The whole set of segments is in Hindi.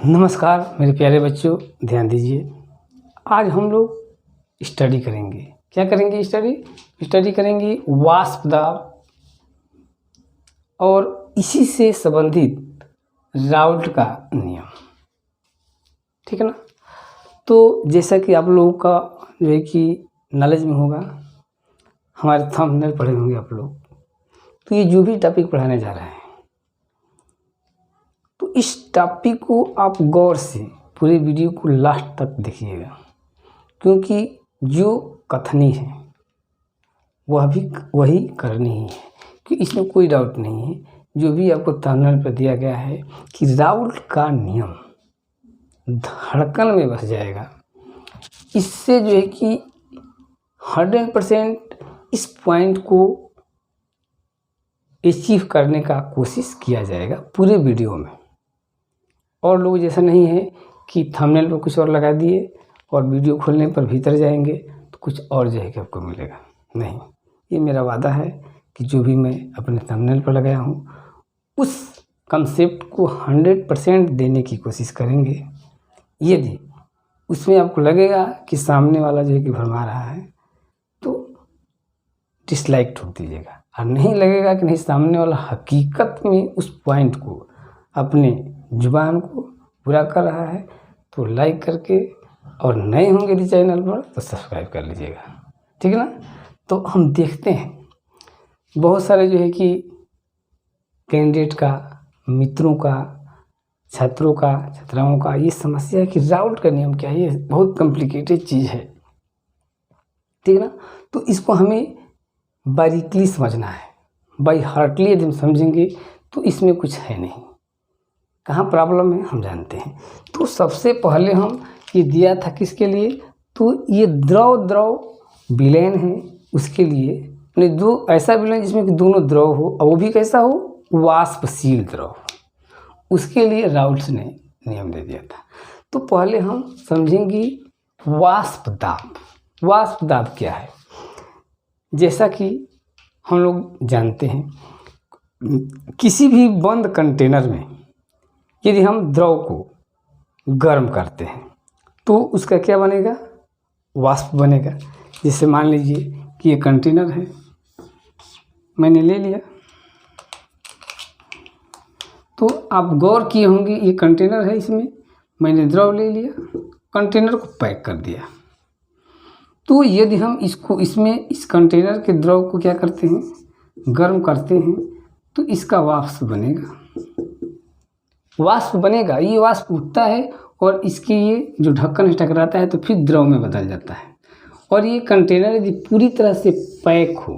नमस्कार मेरे प्यारे बच्चों, ध्यान दीजिए। आज हम लोग स्टडी करेंगे। क्या करेंगे? स्टडी करेंगे वाष्प दाब और इसी से संबंधित राउल्ट का नियम। ठीक है ना? तो जैसा कि आप लोगों का जो है कि नॉलेज में होगा, हमारे थंबनेल पढ़े होंगे आप लोग, तो ये जो भी टॉपिक पढ़ाने जा रहे हैं, तो इस टॉपिक को आप गौर से पूरे वीडियो को लास्ट तक देखिएगा, क्योंकि जो कथनी है वह भी वही करनी ही है, कि इसमें कोई डाउट नहीं है। जो भी आपको थंबनेल पर दिया गया है कि राउल्ट का नियम धड़कन में बस जाएगा, इससे जो है कि 100% इस पॉइंट को अचीव करने का कोशिश किया जाएगा पूरे वीडियो में। और लोग जैसा नहीं है कि थंबनेल पर कुछ और लगा दिए और वीडियो खोलने पर भीतर जाएंगे तो कुछ और जो है कि आपको मिलेगा। नहीं, ये मेरा वादा है कि जो भी मैं अपने थंबनेल पर लगाया हूँ उस कंसेप्ट को 100% देने की कोशिश करेंगे। यदि उसमें आपको लगेगा कि सामने वाला जो है कि भरमा रहा है तो डिसलाइक ठोक दीजिएगा, और नहीं लगेगा कि नहीं सामने वाला हकीकत में उस पॉइंट को, अपने जुबान को पूरा कर रहा है, तो लाइक करके, और नए होंगे इस चैनल पर तो सब्सक्राइब कर लीजिएगा। ठीक है ना? तो हम देखते हैं बहुत सारे जो है कि कैंडिडेट का, मित्रों का, छात्रों का, छात्राओं का ये समस्या है कि राउल्ट का नियम क्या है। ये बहुत कॉम्प्लिकेटेड चीज़ है। ठीक है ना? तो इसको हमें बारीकली समझना है। बाई हार्टली यदि हम समझेंगे तो इसमें कुछ है नहीं। कहाँ प्रॉब्लम है हम जानते हैं। तो सबसे पहले हम ये दिया था किसके लिए? तो ये द्रव विलयन है, उसके लिए दो ऐसा विलयन जिसमें कि दोनों द्रव हो, और वो भी कैसा हो? वाष्पशील द्रव। उसके लिए राउल्ट ने नियम दे दिया था। तो पहले हम समझेंगे वाष्प दाब। वाष्प दाब क्या है? जैसा कि हम लोग जानते हैं, किसी भी बंद कंटेनर में यदि हम द्रव को गर्म करते हैं तो उसका क्या बनेगा? वाष्प बनेगा। जैसे मान लीजिए कि ये कंटेनर है, मैंने ले लिया, तो आप गौर किए होंगे ये कंटेनर है, इसमें मैंने द्रव ले लिया, कंटेनर को पैक कर दिया। तो यदि हम इसको इस कंटेनर के द्रव को क्या करते हैं? गर्म करते हैं, तो इसका वाष्प बनेगा। ये वाष्प उठता है और इसके ये जो ढक्कन है टकराता है तो फिर द्रव में बदल जाता है। और ये कंटेनर यदि पूरी तरह से पैक हो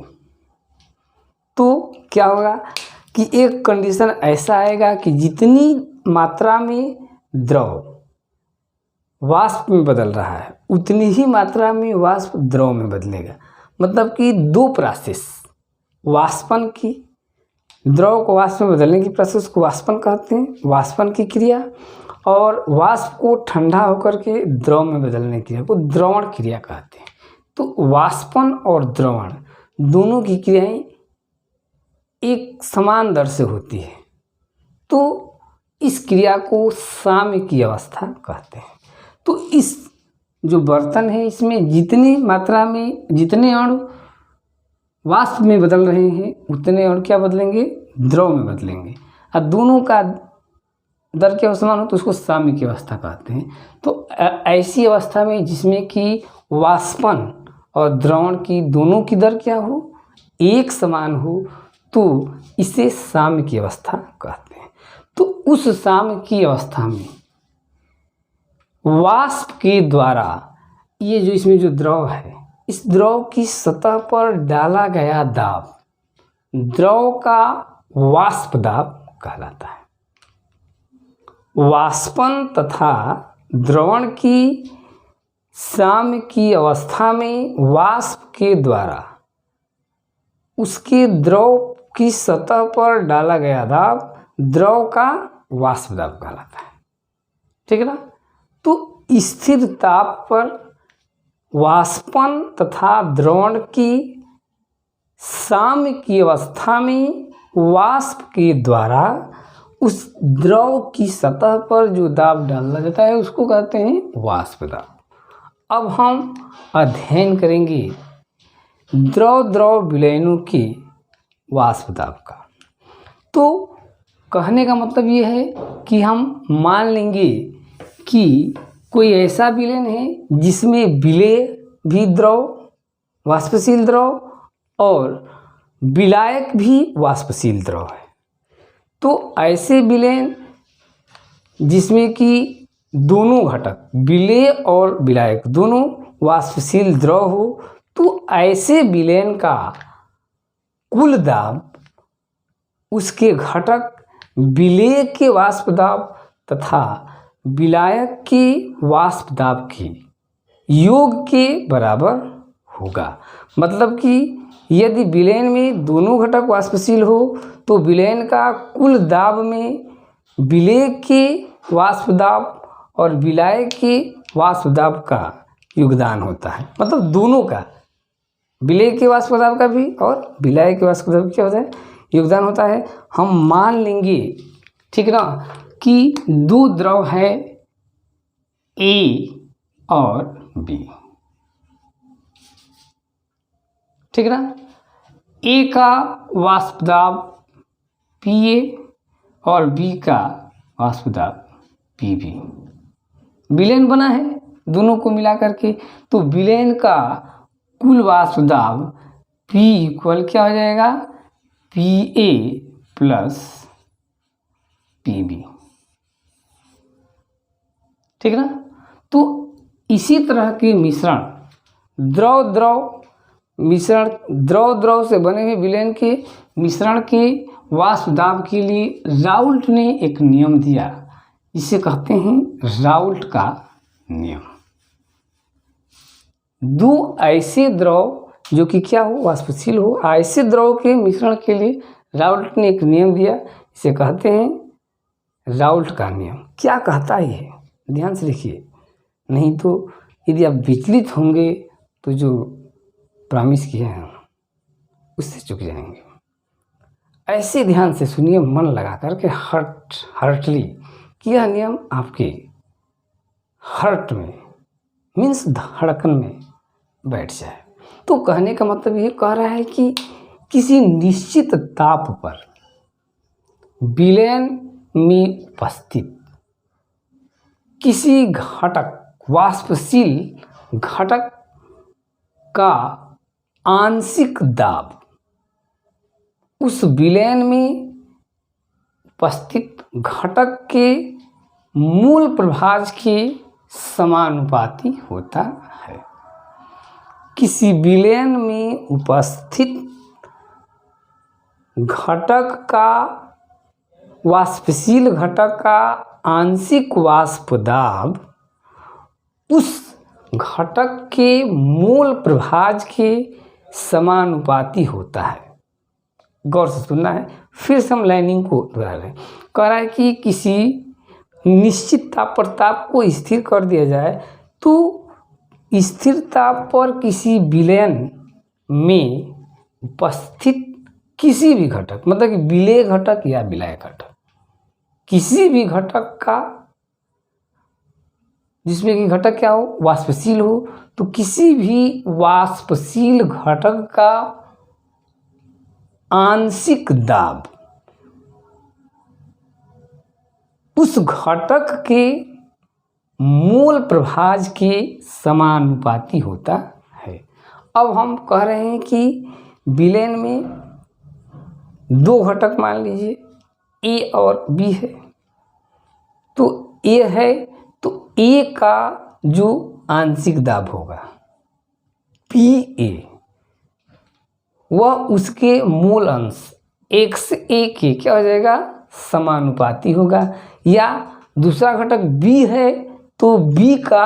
तो क्या होगा कि एक कंडीशन ऐसा आएगा कि जितनी मात्रा में द्रव वाष्प में बदल रहा है उतनी ही मात्रा में वाष्प द्रव में बदलेगा। मतलब कि दो प्रोसेस, वाष्पन की, द्रव को वाष्प में बदलने की प्रोसेस को वाष्पन कहते हैं, वाष्पन की क्रिया, और वाष्प को ठंडा होकर के द्रव में बदलने की क्रिया को द्रवण क्रिया कहते हैं। तो वाष्पन और द्रवण दोनों की क्रियाएं एक समान दर से होती है, तो इस क्रिया को साम्य की अवस्था कहते हैं। तो इस जो बर्तन है इसमें जितनी मात्रा में जितने अणु वाष्प में बदल रहे हैं उतने अणु क्या बदलेंगे? द्रव में बदलेंगे। और दोनों का दर क्या समान हो तो उसको साम्य की अवस्था कहते हैं। तो ऐसी अवस्था में जिसमें कि वाष्पन और द्रवण की दोनों की दर क्या हो? एक समान हो, तो इसे साम्य की अवस्था कहते हैं। तो उस साम्य की अवस्था में वाष्प के द्वारा ये जो इसमें जो द्रव है, इस द्रव की सतह पर डाला गया दाब द्रव का वाष्प दाब कहलाता है। वाष्पन तथा द्रवण की साम्य की अवस्था में वाष्प के द्वारा उसके द्रव की सतह पर डाला गया दाब द्रव का वाष्प दाब कहलाता है। ठीक है ना? तो स्थिर ताप पर वाष्पन तथा द्रवण की साम्य की अवस्था में वाष्प के द्वारा उस द्रव की सतह पर जो दाब डाला जाता है उसको कहते हैं वाष्प दाब। अब हम अध्ययन करेंगे द्रव विलयनों के वाष्प दाब का। तो कहने का मतलब ये है कि हम मान लेंगे कि कोई ऐसा विलयन है जिसमें विलेय भी द्रव, वाष्पशील द्रव और विलायक भी वाष्पशील द्रव है। तो ऐसे विलयन जिसमें कि दोनों घटक विलेय और विलायक दोनों वाष्पशील द्रव हो, तो ऐसे विलयन का कुल दाब उसके घटक विलेय के वाष्प दाब तथा विलायक के वाष्प दाब के योग के बराबर होगा। मतलब कि यदि विलयन में दोनों घटक वाष्पशील हो तो विलयन का कुल दाब में विलेय के वाष्प दाब और विलायक के वाष्प दाब का योगदान होता है। मतलब दोनों का, विलेय के वाष्प दाब का भी और विलायक के वाष्प दाब क्या होता है, योगदान होता है। हम मान लेंगे, ठीक ना, कि दो द्रव है ए और बी, ठीक ना। ए का वाष्प दाब पी ए और बी का वाष्प दाब पी बी। विलयन बना है दोनों को मिला करके, तो विलयन का कुल वाष्प दाब P इक्वल क्या हो जाएगा, P A plus P B, ठीक ना। तो इसी तरह के मिश्रण द्रव से बने हुए विलयन के मिश्रण के वाष्प दाब के लिए राउल्ट ने एक नियम दिया, इसे कहते हैं राउल्ट का नियम। दो ऐसे द्रव जो कि क्या हो, वाष्पशील हो, ऐसे द्रव के मिश्रण के लिए राउल्ट ने एक नियम दिया, इसे कहते हैं राउल्ट का नियम। क्या कहता है ये, ध्यान से देखिए, नहीं तो यदि आप विचलित होंगे तो जो प्रॉमिस किए हैं उससे चूक जाएंगे। ऐसे ध्यान से सुनिए, मन लगा करके हार्टली, कि यह नियम आपके हार्ट में मीन्स धड़कन में बैठ जाए। तो कहने का मतलब ये कह रहा है कि किसी निश्चित ताप पर विलयन में उपस्थित किसी घटक, वाष्पशील घटक का आंशिक दाब उस विलयन में उपस्थित घटक के मूल प्रभाज के समानुपाती होता है। किसी विलयन में उपस्थित घटक का, वाष्पशील घटक का आंशिक वाष्प दाब उस घटक के मूल प्रभाज के समानुपाती होता है। गौर से सुनना है, फिर से हम लाइनिंग को दोहरा रहे हैं। कह रहा है कि किसी निश्चित ताप पर ताप को स्थिर कर दिया जाए तो स्थिर ताप पर किसी विलयन में उपस्थित किसी भी घटक, मतलब कि विलेय घटक या विलायक घटक, किसी भी घटक का जिसमें कि घटक क्या हो, वाष्पशील हो, तो किसी भी वाष्पशील घटक का आंशिक दाब उस घटक के मूल प्रभाज के समानुपाती होता है। अब हम कह रहे हैं कि विलयन में दो घटक मान लीजिए ए और बी है, तो ए है तो ए का जो आंशिक दाब होगा पी ए, वह उसके मूल अंश एक्स ए के क्या हो जाएगा, समानुपाती होगा। या दूसरा घटक बी है तो बी का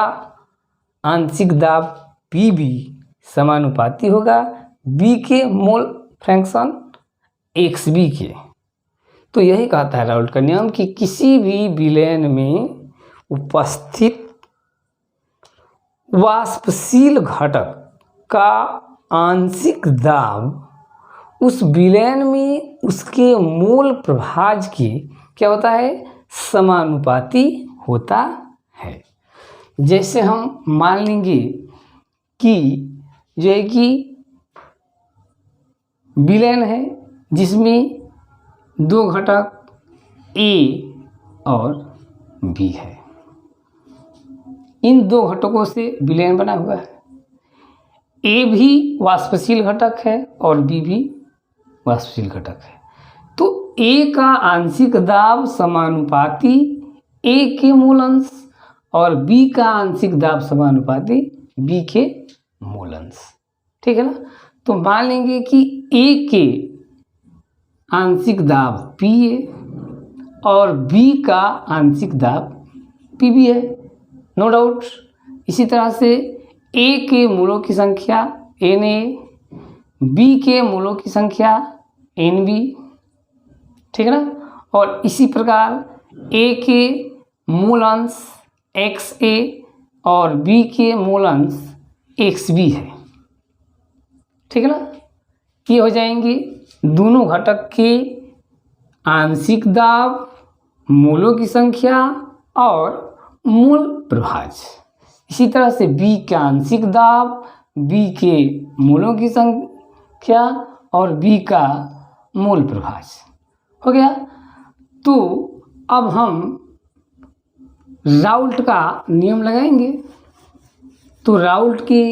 आंशिक दाब पी बी समानुपाती होगा बी के मोल फ्रैक्शन एक्स बी के। तो यही कहता है राउल्ट का नियम कि किसी भी विलयन में उपस्थित वाष्पशील घटक का आंशिक दाब उस विलयन में उसके मूल प्रभाज के क्या होता है, समानुपाती होता है। जैसे हम मान लेंगे कि जो है कि विलयन है जिसमें दो घटक ए और बी है। इन दो घटकों से विलयन बना हुआ है। ए भी वाष्पशील घटक है और बी भी वाष्पशील घटक है। तो ए का आंशिक दाब समानुपाती ए के मूल अंश और बी का आंशिक दाब समानुपाती बी के मूल अंश। ठीक है ना। तो मान लेंगे कि ए के आंशिक दाब पी ए और बी का आंशिक दाब पी बी है, नो डाउट। इसी तरह से ए के मूलों की संख्या एन ए, बी के मूलों की संख्या एन बी, ठीक है ना। और इसी प्रकार ए के मूल अंश एक्स ए और बी के मूल अंश एक्स बी है, ठीक है ना। ये हो जाएंगे दोनों घटक के आंशिक दाब, मूलों की संख्या और मूल प्रभाज्य। इसी तरह से बी का आंशिक दाब, बी के मूलों की संख्या और बी का मूल प्रभाज्य हो गया। तो अब हम राउल्ट का नियम लगाएंगे। तो राउल्ट के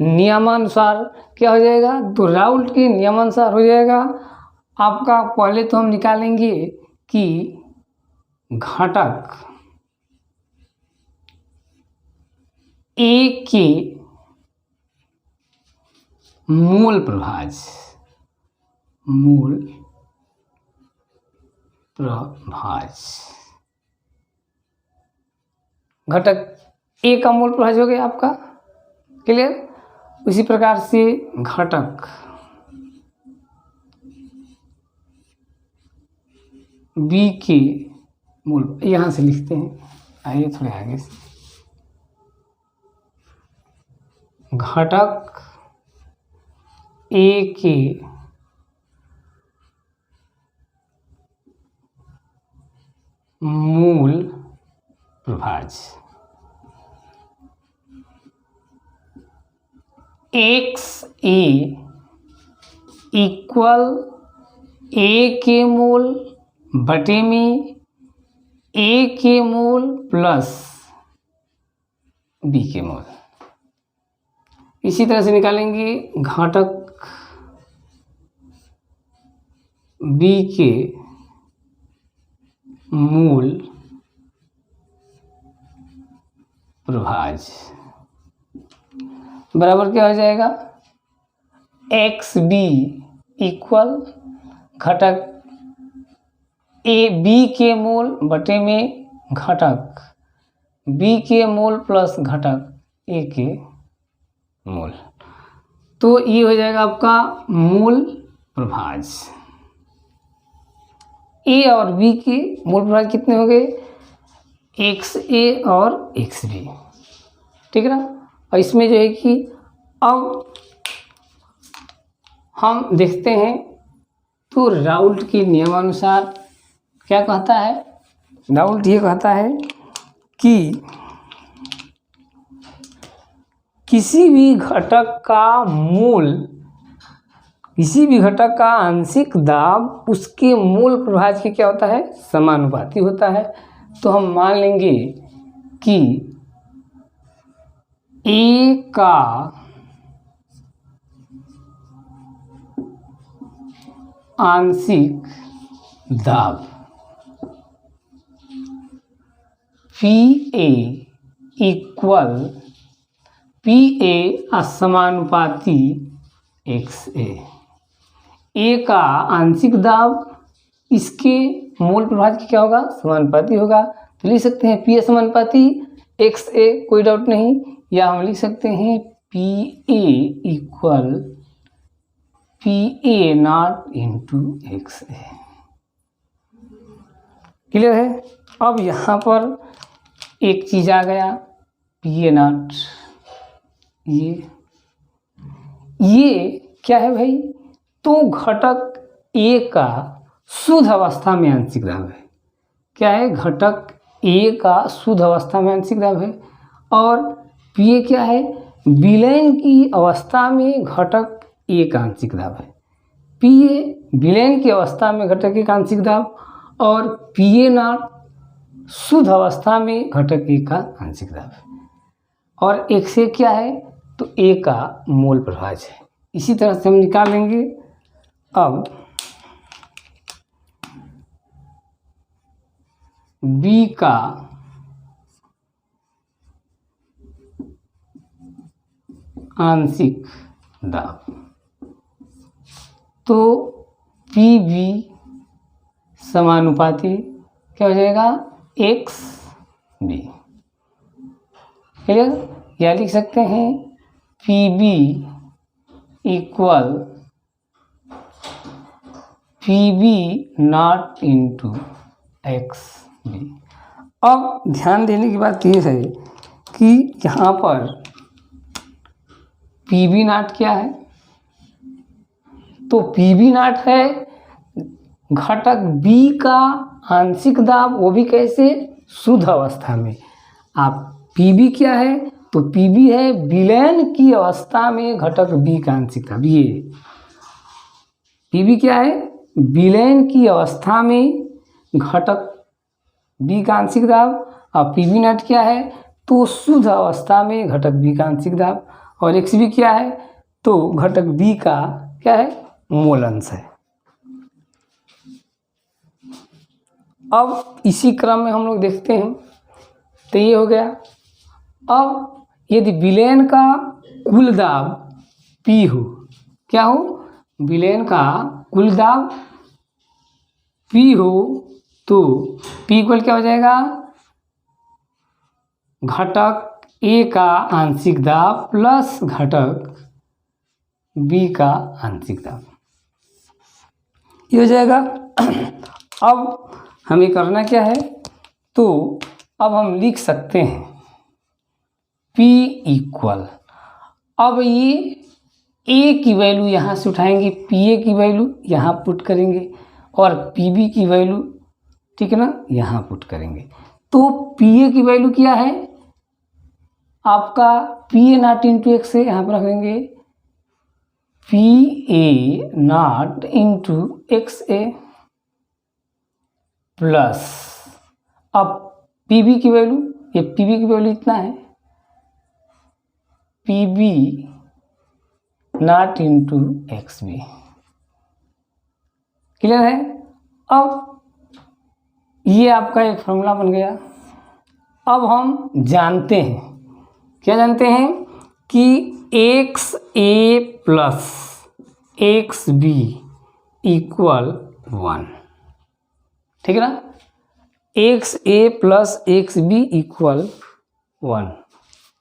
नियमानुसार क्या हो जाएगा, तो राउल्ट के नियमानुसार हो जाएगा आपका, पहले तो हम निकालेंगे कि घटक ए के मूल प्रभाज्य, घटक ए का मूल प्रभाज्य हो गया आपका, क्लियर। उसी प्रकार से घटक बी के मूल, यहाँ से लिखते हैं, आइए थोड़े आगे से। घटक ए के मूल प्रभाज्य एक्स ए इक्वल ए के मूल बटे में ए के मूल प्लस बी के मूल। इसी तरह से निकालेंगे घटक बी के मूल प्रभाज्य बराबर क्या हो जाएगा, एक्स बी इक्वल घटक ए बी के मूल बटे में घटक बी के मूल प्लस घटक ए के मूल। तो ये हो जाएगा आपका मूल प्रभाज्य। ए और बी के मूल प्रभाज्य कितने हो गए, एक्स ए और एक्स बी, ठीक है ना। और इसमें जो है कि अब हम देखते हैं तो राउल्ट के नियमानुसार क्या कहता है। राउल्ट ये कहता है कि किसी भी घटक का मूल, किसी भी घटक का आंशिक दाब उसके मूल प्रभाज्य के क्या होता है, समानुपाती होता है। तो हम मान लेंगे कि ए का आंशिक दाब P A equal P A असमानुपाती एक्स ए का आंशिक दाब इसके मूल प्रभाज्य की क्या होगा, समानुपाती होगा। तो लिख सकते हैं पी ए समानुपाती एक्स ए, कोई डाउट नहीं। या हम लिख सकते हैं P A equal P A not into X A. Clear है। अब यहाँ पर एक चीज आ गया, पी ए नॉट, ये क्या है भाई, तो घटक ए का शुद्ध अवस्था में आंशिक दाब है। क्या है, घटक ए का शुद्ध अवस्था में आंशिक दाब है, और पी ए क्या है, विलयन की अवस्था में घटक ए का आंशिक दाब है। पी ए विलयन की अवस्था में घटक ए का आंशिक दाब, और पी ए नॉट शुद्ध अवस्था में घटक ए का आंशिक दाब है। और एक से क्या है, तो ए का मोल प्रभाज है। इसी तरह से हम निकालेंगे। अब बी का आंशिक दाब, तो पी बी समानुपाती क्या हो जाएगा, एक्स बी। क्लियर? या लिख सकते हैं P B equal P B not into X B. अब ध्यान देने की बात यह है कि यहाँ पर पी बी नॉट क्या है, तो पी बी नॉट है घटक बी का आंशिक दाब, वो भी कैसे, शुद्ध अवस्था में। आप पी बी क्या है, तो पी बी है विलयन की अवस्था में घटक बी का आंशिक दाब। ये पी बी क्या है, विलयन की अवस्था में घटक बी का आंशिक दाब, और पी बी नॉट क्या है, तो शुद्ध अवस्था में घटक बी का आंशिक दाब, और एक्स बी क्या है, तो घटक बी का क्या है, मोल अंश है। अब इसी क्रम में हम लोग देखते हैं, तो ये हो गया। अब यदि विलयन का कुल दाब पी हो, क्या हो, विलयन का कुल दाब पी हो, तो पी इक्वल क्या हो जाएगा, घटक ए का आंशिक दाब प्लस घटक बी का आंशिक दाब, ये हो जाएगा। अब हमें करना क्या है, तो अब हम लिख सकते हैं P इक्वल, अब ये A की वैल्यू यहाँ से उठाएंगे, PA की वैल्यू यहाँ पुट करेंगे, और PB की वैल्यू, ठीक है ना, यहाँ पुट करेंगे। तो PA की वैल्यू क्या है आपका, PA नॉट इंटू एक्स है, यहाँ पर रख देंगे PA not into X A plus, अब PB की वैल्यू, ये PB की वैल्यू इतना है, PB not into X B. Clear है? अब ये आपका एक फॉर्मूला बन गया। अब हम जानते हैं, क्या जानते हैं, कि x A plus x B equal 1, ठीक है ना, x A plus x B equal 1,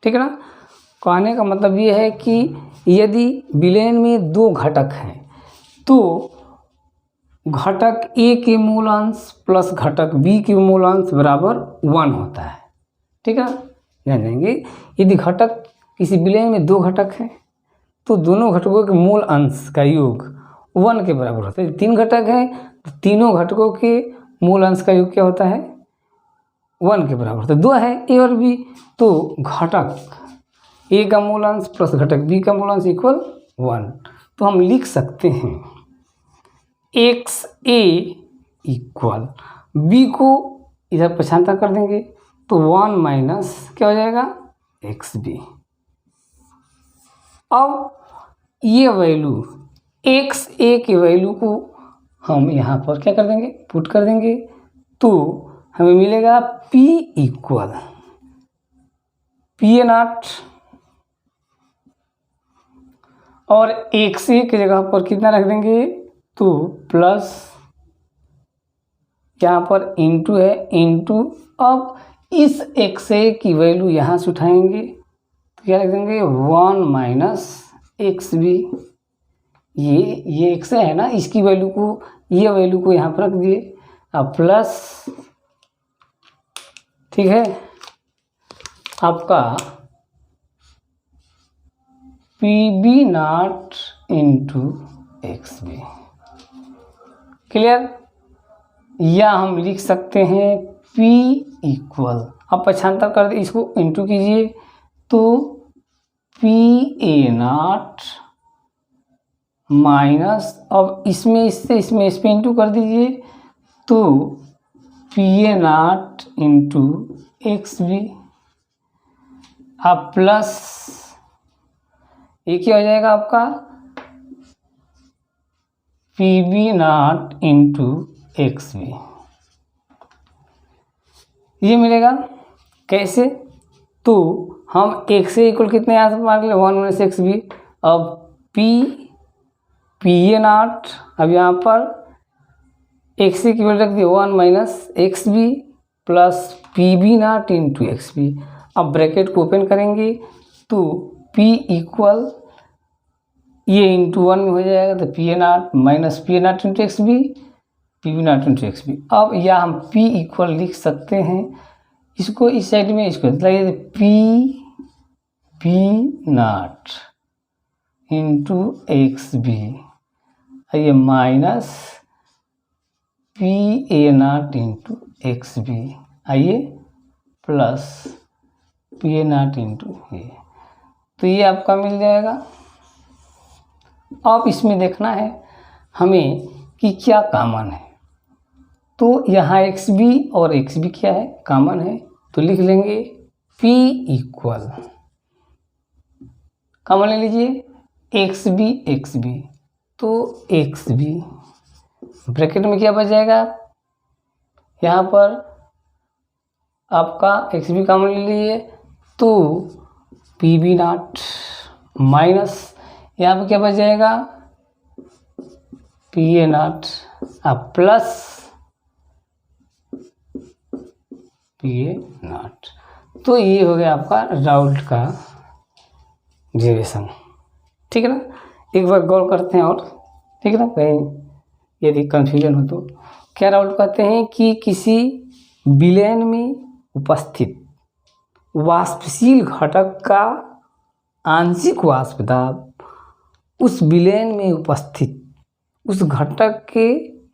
ठीक है ना। कहने का मतलब ये है कि यदि विलयन में दो घटक हैं, तो घटक ए के मूल अंश प्लस घटक बी के मूल अंश बराबर 1 होता है, ठीक है ना। जान जाएंगे, यदि घटक किसी विलयन में दो घटक हैं, तो दोनों घटकों के मूल अंश का योग 1 के बराबर होता है। 3 घटक हैं, तो तीनों घटकों के मूल अंश का योग क्या होता है, 1 के बराबर होता है। 2 है ए और बी, तो घटक ए का मूल अंश प्लस घटक बी का मूल अंश इक्वल 1। तो हम लिख सकते हैं एक्स ए इक्वल, बी को इधर पछानता कर देंगे, तो 1 माइनस क्या हो जाएगा, एक्स बी। अब ये वैल्यू एक्स ए की वैल्यू को हम यहाँ पर क्या कर देंगे, पुट कर देंगे, तो हमें मिलेगा P equal P A not, और एक्स ए की जगह पर कितना रख देंगे, तो प्लस यहाँ पर इंटू है, इंटू, अब इस एक्स ए की वैल्यू यहाँ से उठाएंगे, तो क्या रख देंगे 1 माइनस एक्स बी। ये एक्स ए है ना, इसकी वैल्यू को, ये वैल्यू को यहाँ पर रख दिए, अब प्लस, ठीक है, आपका P B not into X B. Clear? या हम लिख सकते हैं P इक्वल, अब पक्षांतर कर दे, इसको इंटू कीजिए तो PA0 माइनस, अब इसमें इससे इसमें इस पर इंटू कर दीजिए तो PA0 इंटू XB, अब प्लस ये क्या हो जाएगा आपका PB0 इंटू XB, ये मिलेगा। कैसे? तो हम x से इक्वल कितने यहाँ से मान लें 1 माइनस XB, अब PA0, अब यहाँ पर x से इक्वल रख दिया 1 minus XB plus PB0 into XB। अब ब्रैकेट को ओपन करेंगे तो P इक्वल ये इंटू 1 में हो जाएगा तो PA0 minus PA0 into XB, PB0 into XB। अब या हम P इक्वल लिख सकते हैं, इसको इस साइड में इसको लगाइए PB0 इंटू XB, ये माइनस PA0 इंटू XB, आइए प्लस PA0 इंटू ये, तो ये आपका मिल जाएगा। अब इसमें देखना है हमें कि क्या कॉमन है, तो यहाँ XB और XB क्या है, कॉमन है, तो लिख लेंगे P इक्वल, कॉमन ले लीजिए XB XB, तो XB ब्रैकेट में क्या बच जाएगा, यहाँ पर आपका XB कॉमन ले लीजिए तो PB0 माइनस यहाँ पर क्या बच जाएगा PA0 अब प्लस PA0, तो ये हो गया आपका राउल्ट का डेरिवेशन। ठीक है ना, एक बार गौर करते हैं और, ठीक है ना, कहीं यदि कंफ्यूजन हो तो क्या राउल्ट कहते हैं कि किसी विलयन में उपस्थित वाष्पशील घटक का आंशिक वाष्प दाब उस विलयन में उपस्थित उस घटक के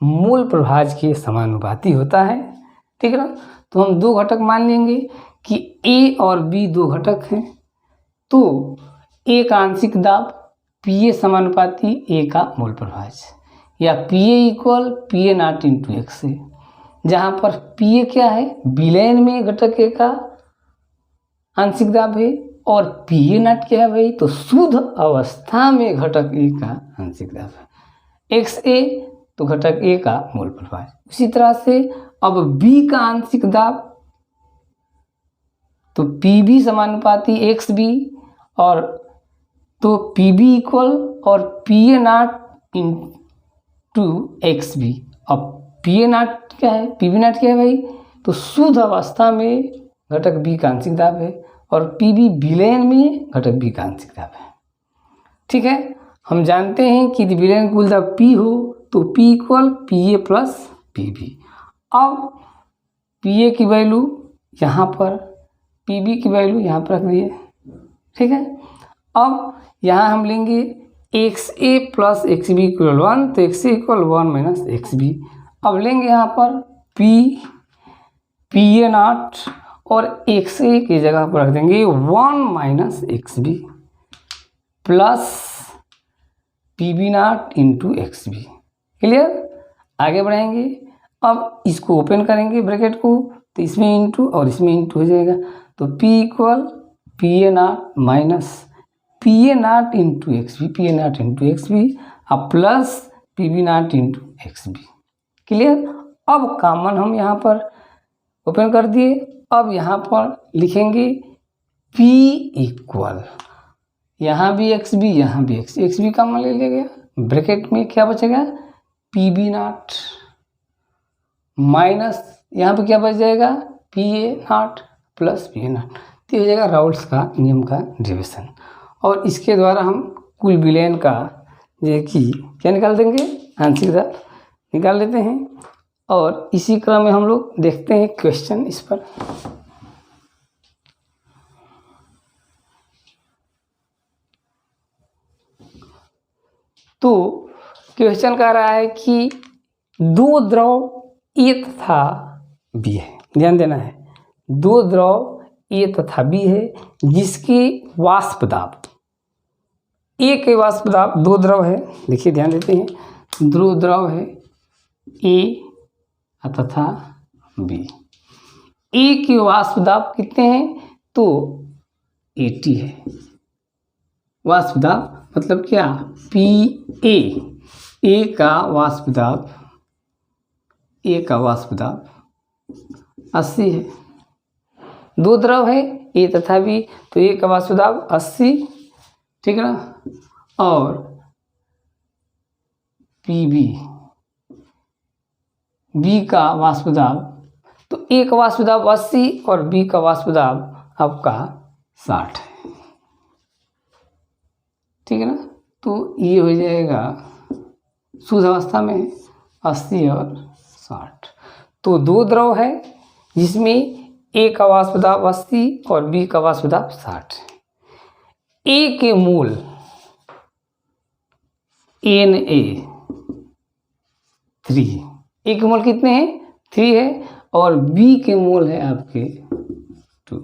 मूल प्रभाज के समानुपाती होता है। ठीक है ना, तो हम दो घटक मान लेंगे कि A और B दो घटक हैं, तो A का आंशिक दाब PA समानुपाती A का मूल प्रभाज, या PA equal PA0 into x है, जहाँ पर PA क्या है, विलयन में घटक A का आंशिक दाब है, और PA0 क्या है भाई, तो शुद्ध अवस्था में घटक A का आंशिक दाब है, XA तो घटक A का मूल प्रभाज। उसी तरह से अब B का आंशिक दाब तो PB समानुपाती XB, और तो PB इक्वल और PA0 इंटू XB, अब PA0 क्या है, PB0 क्या है भाई, तो शुद्ध अवस्था में घटक B का आंशिक दाब है, और PB विलयन में घटक B का आंशिक दाब है। ठीक है, हम जानते हैं कि यदि विलयन कुल दाब P हो तो P equal PA plus PB। अब PA की वैल्यू यहाँ पर, PB की वैल्यू यहाँ पर रख दिए। ठीक है, अब यहाँ हम लेंगे XA प्लस XB इक्वल 1, तो XA इक्वल 1 माइनस XB। अब लेंगे यहाँ पर PA0 और XA की जगह पर रख देंगे 1 minus XB plus PB0 into XB। Clear, आगे बढ़ाएंगे। अब इसको ओपन करेंगे ब्रैकेट को, तो इसमें इंटू और इसमें इंटू हो जाएगा, तो P equal PA0 minus PA0 into XB, PA0 into XB, अब plus PB0 into XB। Clear, अब कॉमन हम यहाँ पर ओपन कर दिए। अब यहाँ पर लिखेंगे P इक्वल, यहाँ भी XB यहाँ भी XB कॉमन ले लिया गया, ब्रैकेट में क्या बचेगा PB0 माइनस यहाँ पे क्या बच जाएगा PA0 प्लस PA0, तो हो जाएगा राउल्ट्स का नियम का डेरिवेशन। और इसके द्वारा हम कुल विलयन का जो कि क्या निकाल देंगे, आंशिक दाब निकाल लेते हैं। और इसी क्रम में हम लोग देखते हैं क्वेश्चन इस पर। तो क्वेश्चन कह रहा है कि दो द्रव ए तथा बी है। ध्यान देना है, दो द्रव ए तथा बी है जिसकी वाष्प दाब, ए के वाष्प दाब, दो द्रव है, देखिए ध्यान देते हैं, दो द्रव है ए तथा बी। ए की वाष्प दाब कितने हैं, तो 80 है। वाष्प दाब मतलब क्या, पी ए का वाष्प दाब, ए का वाष्प दाब 80 है। दो द्रव है ए तथा बी, तो ए का वाष्प दाब 80, ठीक है ना। और पी बी का वाष्प दाब, तो ए का वाष्प दाब 80 और बी का वाष्प दाब आपका 60 है, ठीक है ना। तो ये हो जाएगा शुद्ध अवस्था में 80 और 60। तो दो द्रव है जिसमें ए का वाष्प दाब 80 और बी का वाष्प दाब 60 है। ए के मोल Na3, ए के मोल कितने हैं, 3 है, और बी के मोल है आपके 2,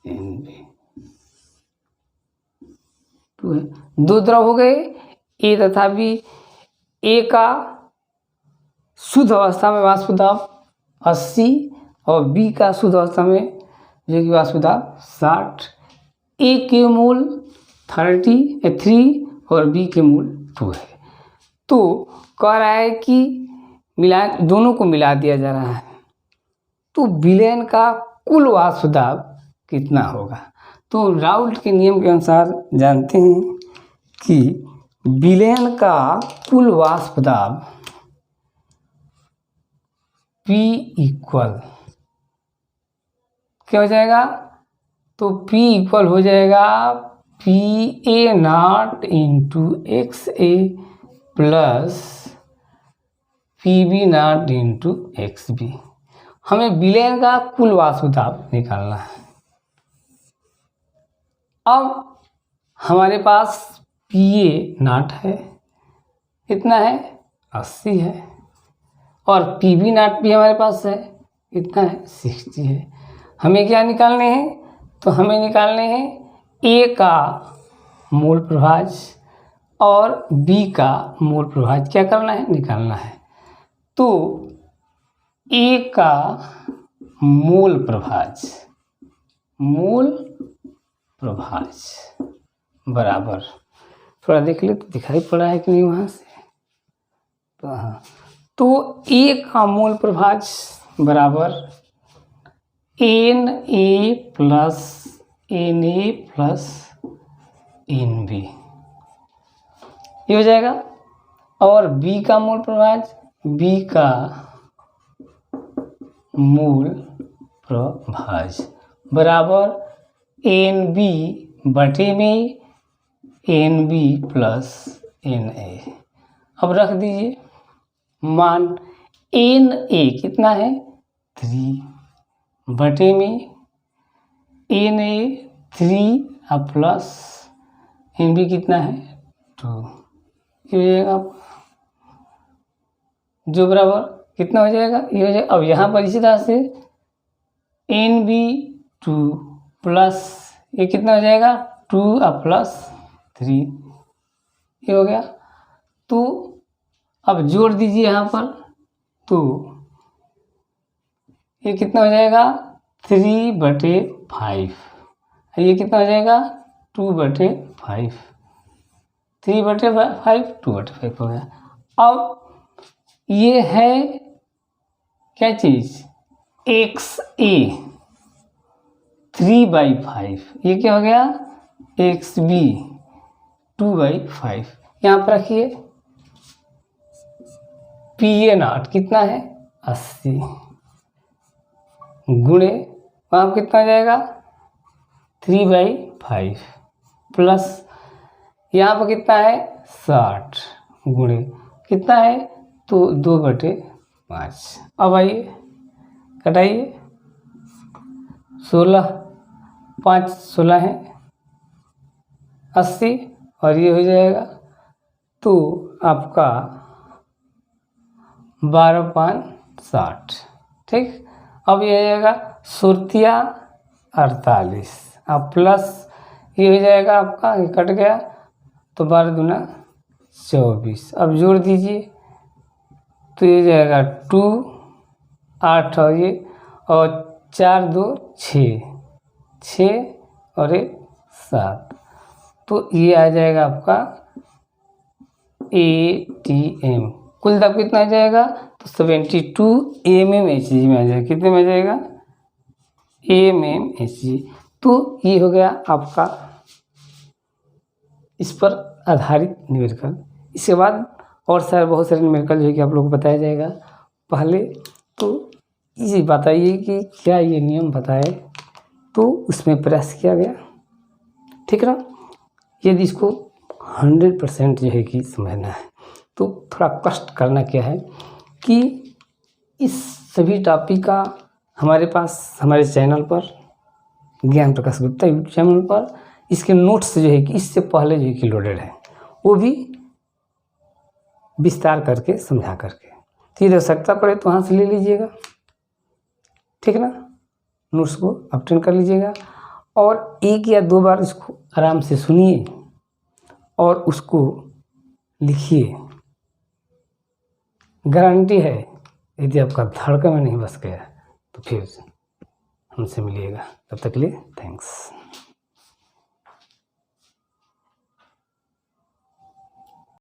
NB2 है। दो द्रव हो गए ए तथा बी, ए का शुद्ध अवस्था में वाष्प दाब 80 और बी का शुद्ध अवस्था में जो कि वाष्प दाब 60। ए के मूल 3 और बी के मूल 2 है। तो कह रहा है कि दोनों को मिला दिया जा रहा है, तो विलयन का कुल वाष्प दाब कितना होगा। तो राउल्ट के नियम के अनुसार जानते हैं कि विलयन का कुल वाष्प दाब P इक्वल क्या हो जाएगा, तो P इक्वल हो जाएगा PA0 into XA plus PB0 into XB। हमें विलयन का कुल वाष्प दाब निकालना है। अब हमारे पास PA0 है, कितना है, 80 है, और PB0 भी हमारे पास है, कितना है, 60 है। हमें क्या निकालने हैं, तो हमें निकालने हैं ए का मोल प्रभाज्य और बी का मोल प्रभाज्य, क्या करना है, निकालना है। तो ए का मोल प्रभाज्य बराबर, थोड़ा देख ले तो दिखाई पड़ा है कि नहीं वहाँ से, तो हाँ, तो ए का मोल प्रभाज्य बराबर Na प्लस NB, ये हो जाएगा। और बी का मोल प्रभाज्य, बी का मोल प्रभाज्य बराबर NB बटे में NB प्लस Na। अब रख दीजिए मान, Na कितना है, 3 बटे में Na3 अब प्लस NB कितना है, 2, ये हो जाएगा जो बराबर कितना हो जाएगा, ये हो जाएगा। अब यहाँ पर इसी तरह से NB2 प्लस ये कितना हो जाएगा, 2 अब प्लस 3, ये हो गया। तो अब जोड़ दीजिए यहाँ पर, तो ये कितना हो जाएगा, 3/5, ये कितना हो जाएगा, 2/5, 3/5 2/5 हो गया। अब ये है क्या चीज़, XA 3/5, ये क्या हो गया, XB 2/5, यहाँ पर रखिए। PA0 कितना है, 80 गुणे वहाँ कितना हो जाएगा, 3/5 प्लस यहाँ पर कितना है, 60 गुणे कितना है, तो 2/5। अब आइए कटाइए, 16 5 16 है, 80 और ये हो जाएगा। तो आपका 12×5 = 60। ठीक, अब ये आ जाएगा सुरतिया 48, अब प्लस ये हो जाएगा आपका, ये कट गया तो 12×2 = 24। अब जोड़ दीजिए तो ये जाएगा 2 8 और ये और 4 2 6 6 और 1 7, तो ये आ जाएगा आपका ATM। कुल दाब कितना आ जाएगा तो 72 mmHg में आ जाएगा। कितने में आ जाएगा mmHg। तो ये हो गया आपका इस पर आधारित न्यूमेरिकल। इसके बाद और सारे बहुत सारे न्यूमेरिकल जो है कि आप लोगों को बताया जाएगा। पहले तो ये बताइए कि क्या ये नियम बताए, तो उसमें प्रयास किया गया, ठीक ना। यदि इसको 100% जो है कि समझना है तो थोड़ा कष्ट करना क्या है कि इस सभी टॉपिक का हमारे पास हमारे चैनल पर ज्ञान प्रकाश गुप्ता यूट्यूब चैनल पर इसके नोट्स जो है कि इससे पहले जो है कि लोडेड है, वो भी विस्तार करके समझा करके, तो यदि आवश्यकता पड़े तो वहाँ से ले लीजिएगा, ठीक ना। नोट्स को ऑब्टेन कर लीजिएगा और 1 या 2 बार इसको आराम से सुनिए और उसको लिखिए। गारंटी है यदि आपका धड़कन में नहीं बस गया तो फिर हमसे मिलिएगा। तब तक के लिए थैंक्स।